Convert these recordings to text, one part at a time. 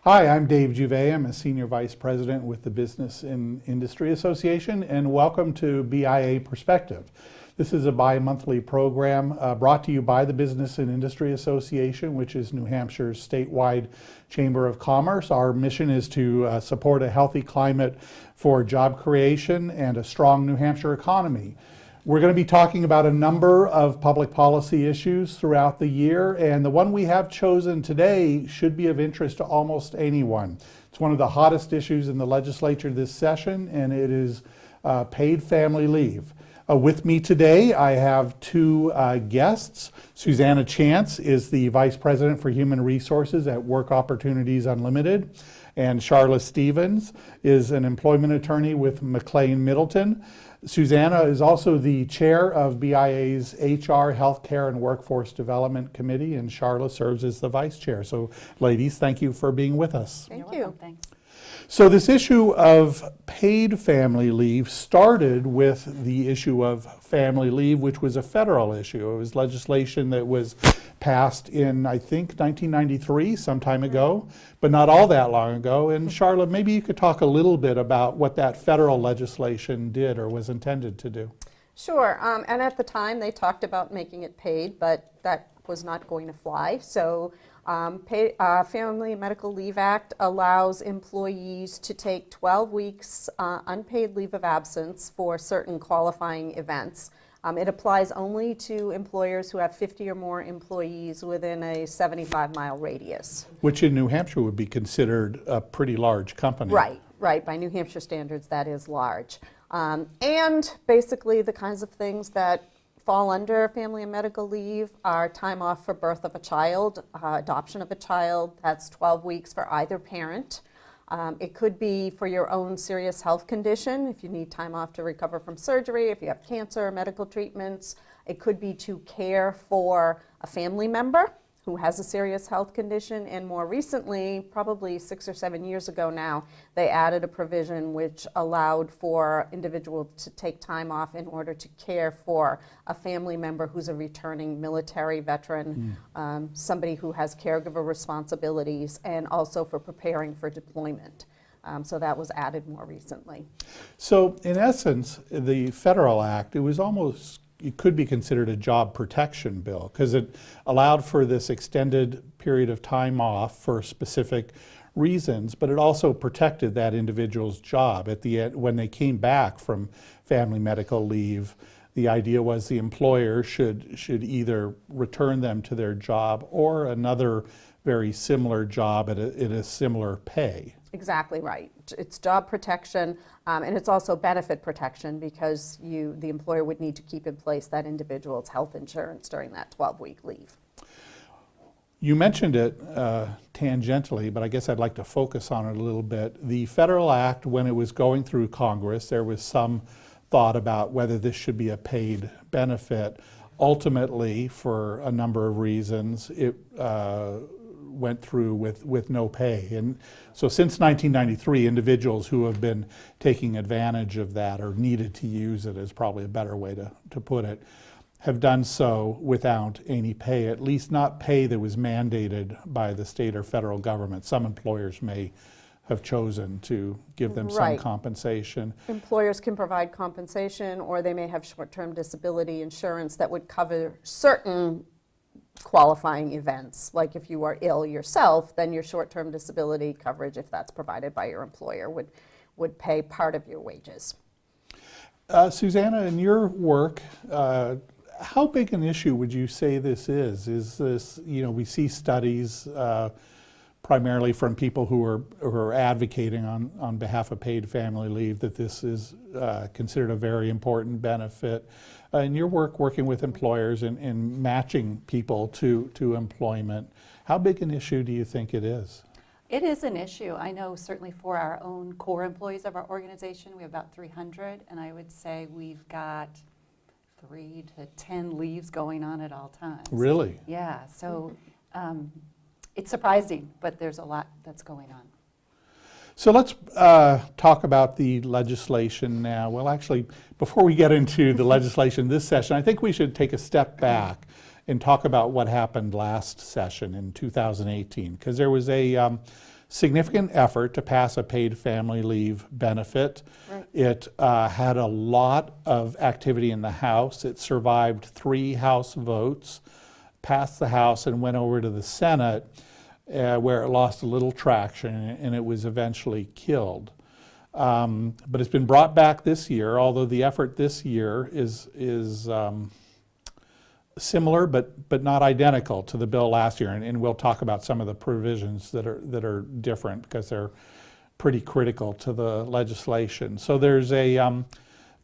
Hi, I'm Dave Juvet. I'm a Senior Vice President with the Business and Industry Association, and welcome to BIA Perspective. This is a bi-monthly program brought to you by the Business and Industry Association, which is New Hampshire's statewide Chamber of Commerce. Our mission is to support a healthy climate for job creation and a strong New Hampshire economy. We're going to be talking about a number of public policy issues throughout the year, and the one we have chosen today should be of interest to almost anyone. It's one of the hottest issues in the legislature this session, and it is paid family leave. With me today, I have two guests. Susannah Chance is the Vice President for Human Resources at Work Opportunities Unlimited, and Charla Stevens is an employment attorney with McLean Middleton. Susannah is also the chair of BIA's HR, Healthcare, and Workforce Development Committee, and Charla serves as the vice chair. So, ladies, thank you for being with us. Thank you. Thanks. So this issue of paid family leave started with the issue of family leave, which was a federal issue. It was legislation that was passed in, I think, 1993, some time ago, but not all that long ago. And Charla, maybe you could talk a little bit about what that federal legislation did or was intended to do. Sure, and at the time they talked about making it paid, but that was not going to fly. So Family Medical Leave Act allows employees to take 12 weeks unpaid leave of absence for certain qualifying events. It applies only to employers who have 50 or more employees within a 75-mile radius. Which in New Hampshire would be considered a pretty large company. Right. By New Hampshire standards, that is large. And basically the kinds of things that fall under family and medical leave are time off for birth of a child, adoption of a child, that's 12 weeks for either parent. It could be for your own serious health condition, if you need time off to recover from surgery, if you have cancer or medical treatments. It could be to care for a family member who has a serious health condition, and more recently, probably 6 or 7 years ago now, they added a provision which allowed for individuals to take time off in order to care for a family member who's a returning military veteran, somebody who has caregiver responsibilities, and also for preparing for deployment. So that was added more recently. So in essence, the federal act, it could be considered a job protection bill because it allowed for this extended period of time off for specific reasons, but it also protected that individual's job at the end when they came back from family medical leave. The idea was the employer should either return them to their job or another very similar job at a similar pay. Exactly right. It's job protection, and it's also benefit protection because the employer would need to keep in place that individual's health insurance during that 12-week leave. You mentioned it tangentially, but I guess I'd like to focus on it a little bit. The federal act, when it was going through Congress, there was some thought about whether this should be a paid benefit. Ultimately, for a number of reasons, it went through with no pay. And so since 1993, individuals who have been taking advantage of that or needed to use it is probably a better way to put it, have done so without any pay, at least not pay that was mandated by the state or federal government. Some employers may have chosen to give them some compensation. Employers can provide compensation, or they may have short-term disability insurance that would cover certain qualifying events. Like if you are ill yourself, then your short-term disability coverage, if that's provided by your employer, would pay part of your wages. Susannah, in your work, how big an issue would you say this is? Is this, we see studies primarily from people who are advocating on behalf of paid family leave that this is considered a very important benefit. In your work working with employers and matching people to employment, how big an issue do you think it is? It is an issue. I know certainly for our own core employees of our organization, we have about 300, and I would say we've got 3 to 10 leaves going on at all times. Really? Yeah, so it's surprising, but there's a lot that's going on. So let's talk about the legislation now. Well, actually, before we get into the legislation this session, I think we should take a step back and talk about what happened last session in 2018, because there was a significant effort to pass a paid family leave benefit. Right. It had a lot of activity in the House. It survived 3 House votes, passed the House, and went over to the Senate, where it lost a little traction, and it was eventually killed. But it's been brought back this year, although the effort this year is similar but not identical to the bill last year, and we'll talk about some of the provisions that are different because they're pretty critical to the legislation. So there's a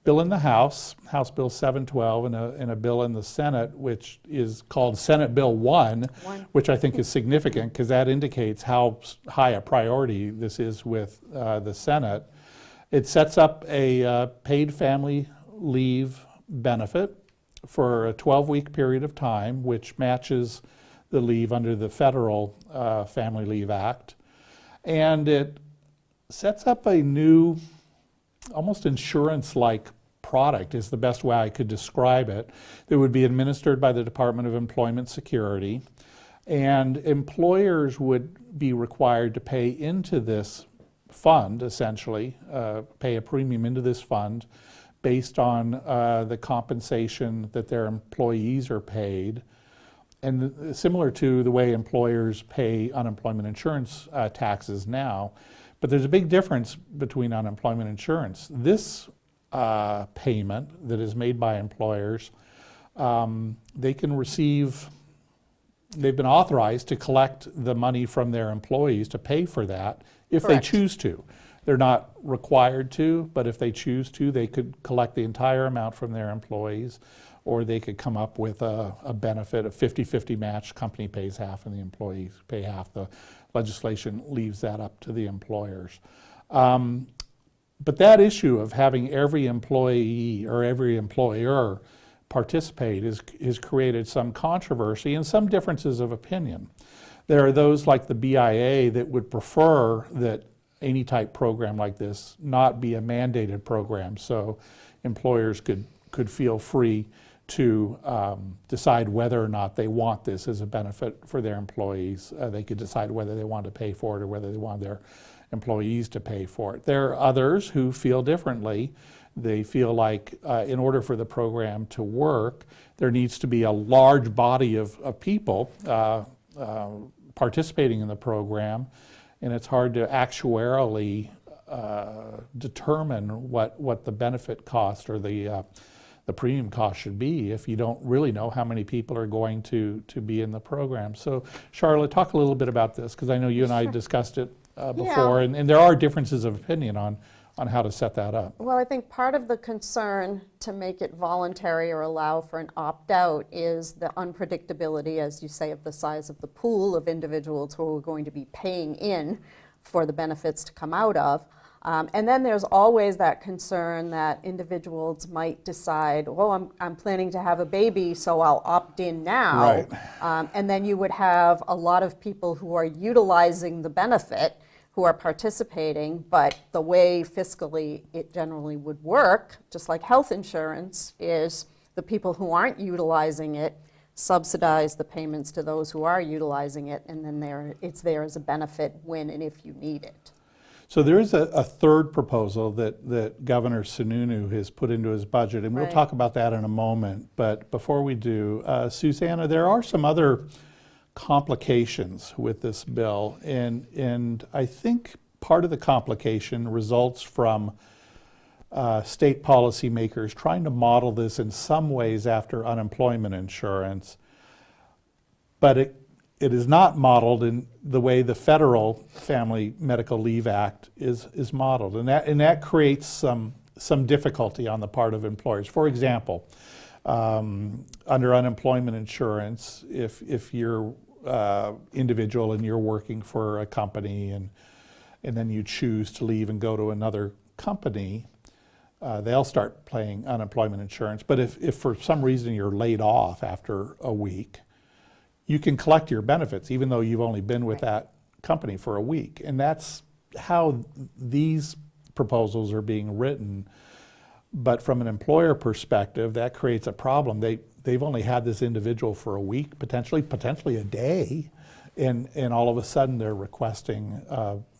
bill in the House Bill 712, and a bill in the Senate, which is called Senate Bill 1, which I think is significant because that indicates how high a priority this is with the Senate. It sets up a paid family leave benefit for a 12-week period of time, which matches the leave under the Federal Family Leave Act. And it sets up a new, almost insurance-like product is the best way I could describe it, that would be administered by the Department of Employment Security. And employers would be required to pay into this fund, essentially, pay a premium into this fund based on the compensation that their employees are paid. And similar to the way employers pay unemployment insurance taxes now. But there's a big difference between unemployment insurance. This payment that is made by employers, they can receive, they've been authorized to collect the money from their employees to pay for that if Correct. they choose to. They're not required to, but if they choose to, they could collect the entire amount from their employees, or they could come up with a benefit, a 50-50 match. Company pays half and the employees pay half. The legislation leaves that up to the employers. But that issue of having every employee or every employer participate has created some controversy and some differences of opinion. There are those like the BIA that would prefer that any type program like this not be a mandated program, so employers could feel free to decide whether or not they want this as a benefit for their employees. They could decide whether they want to pay for it or whether they want their employees to pay for it. There are others who feel differently. They feel like in order for the program to work, there needs to be a large body of people participating in the program, and it's hard to actuarially determine what the benefit cost or the premium cost should be if you don't really know how many people are going to be in the program. So Charla, talk a little bit about this, because I know you and I discussed it before, and there are differences of opinion on how to set that up. Well, I think part of the concern to make it voluntary or allow for an opt-out is the unpredictability, as you say, of the size of the pool of individuals who are going to be paying in for the benefits to come out of. And then there's always that concern that individuals might decide, well, I'm planning to have a baby, so I'll opt in now. Right. And then you would have a lot of people who are utilizing the benefit, who are participating, but the way fiscally it generally would work, just like health insurance, is the people who aren't utilizing it subsidize the payments to those who are utilizing it, and then it's there as a benefit when and if you need it. So there is a third proposal that Governor Sununu has put into his budget, and we'll Right. talk about that in a moment. But before we do, Susannah, there are some other complications with this bill, and I think part of the complication results from state policymakers trying to model this in some ways after unemployment insurance, but it is not modeled in the way the Federal Family Medical Leave Act is modeled, and that creates some difficulty on the part of employers. For example, under unemployment insurance, if you're individual and you're working for a company and then you choose to leave and go to another company, they'll start paying unemployment insurance. But if for some reason you're laid off after a week, you can collect your benefits even though you've only been with that company for a week. And that's how these proposals are being written. But from an employer perspective, that creates a problem. They've only had this individual for a week, potentially a day, and all of a sudden they're requesting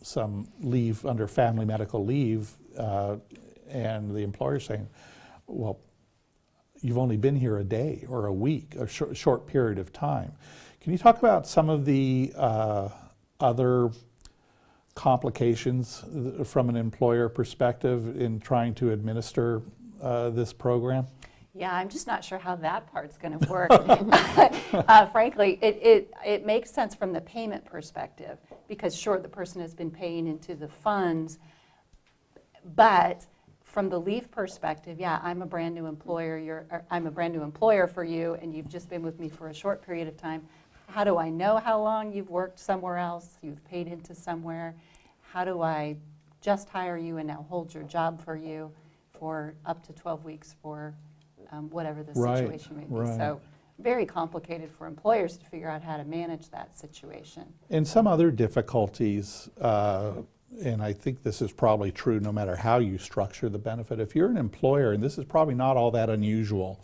some leave under family medical leave, and the employer's saying, well, you've only been here a day or a week, a short period of time. Can you talk about some of the other complications from an employer perspective in trying to administer this program? Yeah, I'm just not sure how that part's going to work. Frankly, it makes sense from the payment perspective because, sure, the person has been paying into the funds, but from the leave perspective, yeah, I'm a brand new employer. I'm a brand new employer for you, and you've just been with me for a short period of time. How do I know how long you've worked somewhere else, you've paid into somewhere? How do I just hire you and now hold your job for you for up to 12 weeks for whatever the situation may be? Right. So very complicated for employers to figure out how to manage that situation. And some other difficulties, and I think this is probably true no matter how you structure the benefit. If you're an employer, and this is probably not all that unusual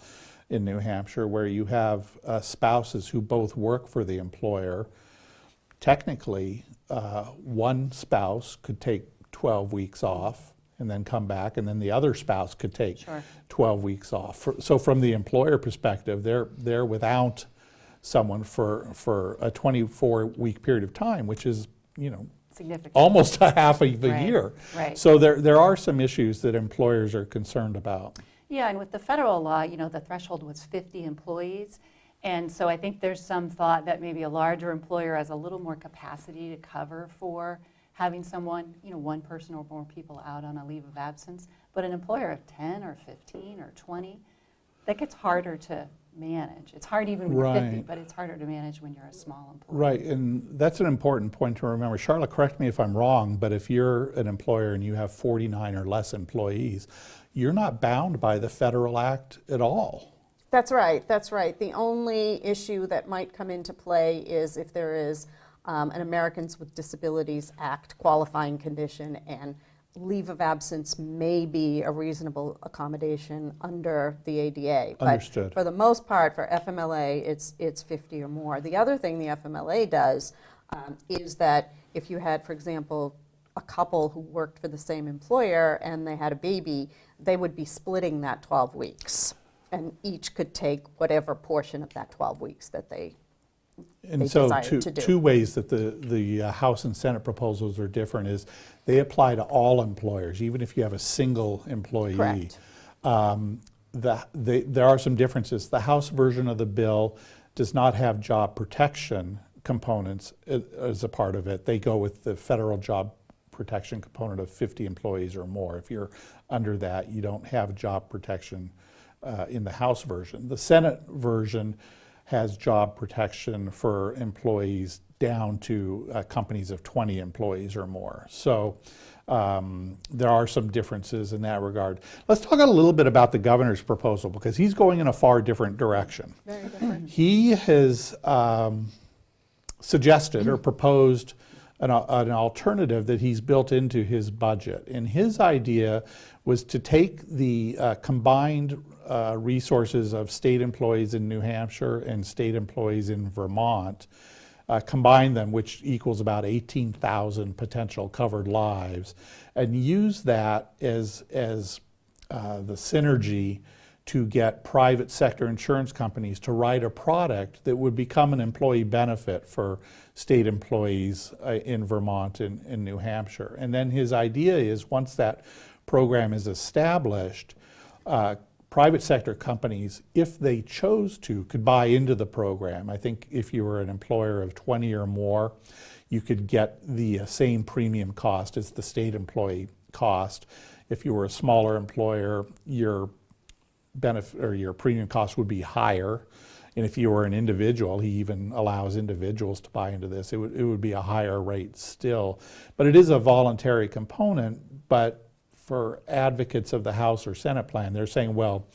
in New Hampshire, where you have spouses who both work for the employer, technically one spouse could take 12 weeks off and then come back, and then the other spouse could take Sure. 12 weeks off. So from the employer perspective, they're without someone for a 24-week period of time, which is, Significant. almost a half of the Right, year. right. So there are some issues that employers are concerned about. Yeah, and with the federal law, the threshold was 50 employees. And so I think there's some thought that maybe a larger employer has a little more capacity to cover for having someone, one person or more people out on a leave of absence. But an employer of 10 or 15 or 20, that gets harder to manage. It's hard even when you're 50, Right. but it's harder to manage when you're a small employer. Right, and that's an important point to remember. Charla, correct me if I'm wrong, but if you're an employer and you have 49 or less employees, you're not bound by the federal act at all. That's right, that's right. The only issue that might come into play is if there is an Americans with Disabilities Act qualifying condition, and leave of absence may be a reasonable accommodation under the ADA. Understood. But for the most part, for FMLA, it's 50 or more. The other thing the FMLA does is that if you had, for example, a couple who worked for the same employer and they had a baby, they would be splitting that 12 weeks. And each could take whatever portion of that 12 weeks that they And so desire two, to do. two ways that the House and Senate proposals are different is they apply to all employers, even if you have a single employee. Correct. There are some differences. The House version of the bill does not have job protection components as a part of it. They go with the federal job protection component of 50 employees or more. If you're under that, you don't have job protection in the House version. The Senate version has job protection for employees down to companies of 20 employees or more. So there are some differences in that regard. Let's talk a little bit about the governor's proposal, because he's going in a far different direction. Very different. He has suggested or proposed an alternative that he's built into his budget. And his idea was to take the combined resources of state employees in New Hampshire and state employees in Vermont, combine them, which equals about 18,000 potential covered lives, and use that as the synergy to get private sector insurance companies to write a product that would become an employee benefit for state employees in Vermont and in New Hampshire. And then his idea is, once that program is established, private sector companies, if they chose to, could buy into the program. I think if you were an employer of 20 or more, you could get the same premium cost as the state employee cost. If you were a smaller employer, your benefit or your premium cost would be higher. And if you were an individual, he even allows individuals to buy into this, it would be a higher rate still. But it is a voluntary component. But for advocates of the House or Senate plan, they're saying, well,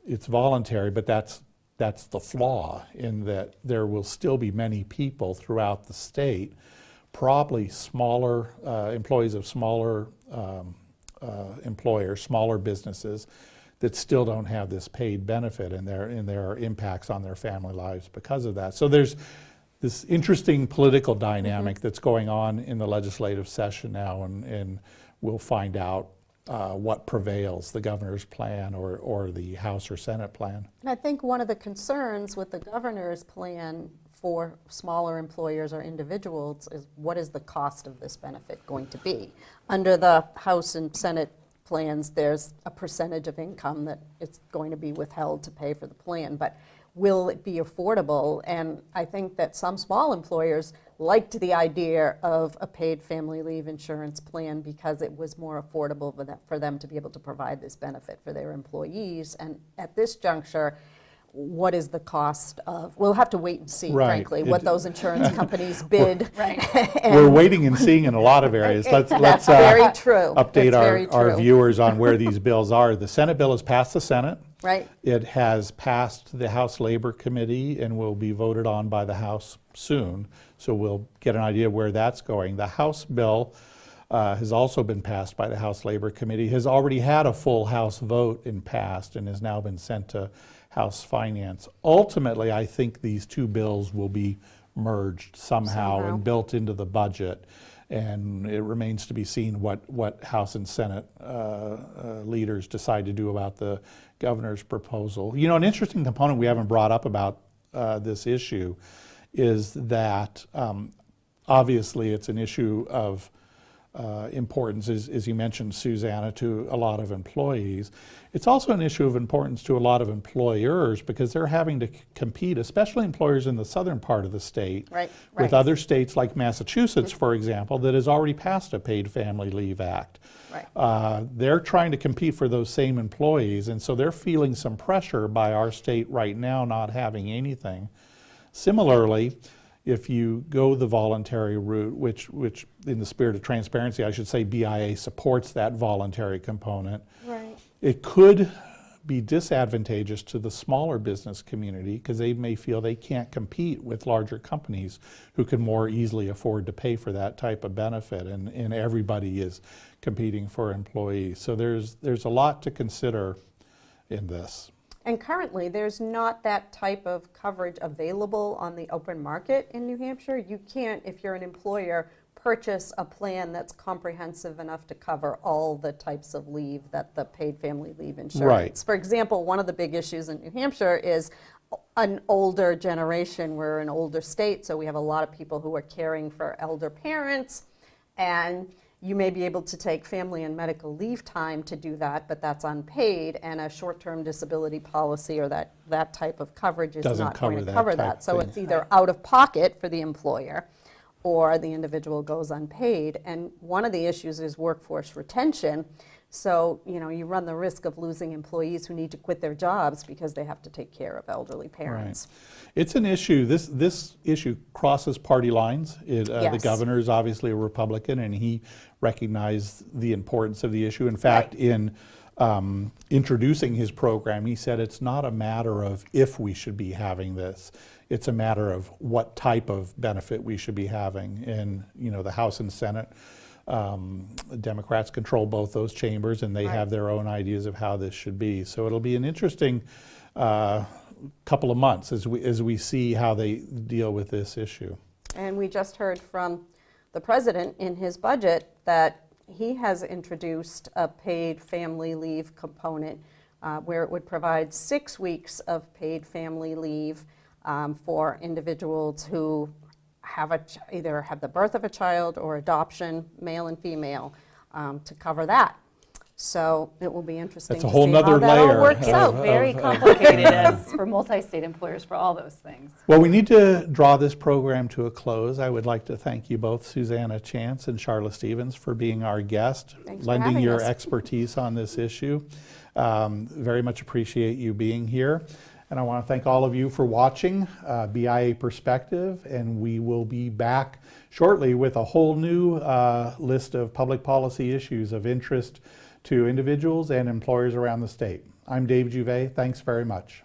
it's voluntary, but that's the flaw, in that there will still be many people throughout the state, probably smaller employees of smaller employers, smaller businesses, that still don't have this paid benefit, and there are impacts on their family lives because of that. So there's this interesting political dynamic that's going on in the legislative session now, and we'll find out what prevails, the governor's plan or the House or Senate plan. And I think one of the concerns with the governor's plan for smaller employers or individuals is, what is the cost of this benefit going to be? Under the House and Senate plans, there's a percentage of income that it's going to be withheld to pay for the plan, but will it be affordable? And I think that some small employers liked the idea of a paid family leave insurance plan because it was more affordable for them to be able to provide this benefit for their employees. And at this juncture, what is the cost of, we'll have to wait and see, Right. frankly, what those insurance companies bid. Right. We're waiting and seeing in a lot of areas. Let's That's very true. update That's very our true. viewers on where these bills are. The Senate bill has passed the Senate. Right. It has passed the House Labor Committee and will be voted on by the House soon. So we'll get an idea where that's going. The House bill has also been passed by the House Labor Committee, has already had a full House vote and passed, and has now been sent to House Finance. Ultimately, I think these two bills will be merged somehow and built into the budget. And it remains to be seen what House and Senate leaders decide to do about the governor's proposal. You know, an interesting component we haven't brought up about this issue is that obviously it's an issue of importance, as you mentioned, Susannah, to a lot of employees. It's also an issue of importance to a lot of employers because they're having to compete, especially employers in the southern part of the state, with other states like Massachusetts, for example, that has already passed a Paid Family Leave Act. They're trying to compete for those same employees, and so they're feeling some pressure by our state right now not having anything. Similarly, if you go the voluntary route, which in the spirit of transparency, I should say BIA supports that voluntary component, it could be disadvantageous to the smaller business community because they may feel they can't compete with larger companies who can more easily afford to pay for that type of benefit, and everybody is competing for employees. So there's a lot to consider in this. And currently, there's not that type of coverage available on the open market in New Hampshire. You can't, if you're an employer, purchase a plan that's comprehensive enough to cover all the types of leave that the paid family leave insurance. For example, one of the big issues in New Hampshire is an older generation. We're an older state, so we have a lot of people who are caring for elder parents, and you may be able to take family and medical leave time to do that, but that's unpaid, and a short-term disability policy or that type of coverage is not going to cover that. So it's either out of pocket for the employer or the individual goes unpaid. And one of the issues is workforce retention. So, you know, you run the risk of losing employees who need to quit their jobs because they have to take care of elderly parents. It's an issue, this issue crosses party lines. The governor is obviously a Republican, and he recognized the importance of the issue. In fact, in introducing his program, he said it's not a matter of if we should be having this, it's a matter of what type of benefit we should be having. And, you know, the House and Senate, Democrats control both those chambers, and they have their own ideas of how this should be. So it'll be an interesting couple of months as we see how they deal with this issue. And we just heard from the president in his budget that he has introduced a paid family leave component where it would provide 6 weeks of paid family leave for individuals who have either have the birth of a child or adoption, male and female, to cover that. So it will be interesting That's a to whole see nother how that all layer works out. Very complicated as for multi-state employers for all those things. Well, we need to draw this program to a close. I would like to thank you both, Susannah Chance and Charla Stevens, for being our guest, lending your expertise on this issue. Very much appreciate you being here. And I want to thank all of you for watching BIA Perspective, and we will be back shortly with a whole new list of public policy issues of interest to individuals and employers around the state. I'm Dave Juvet. Thanks very much.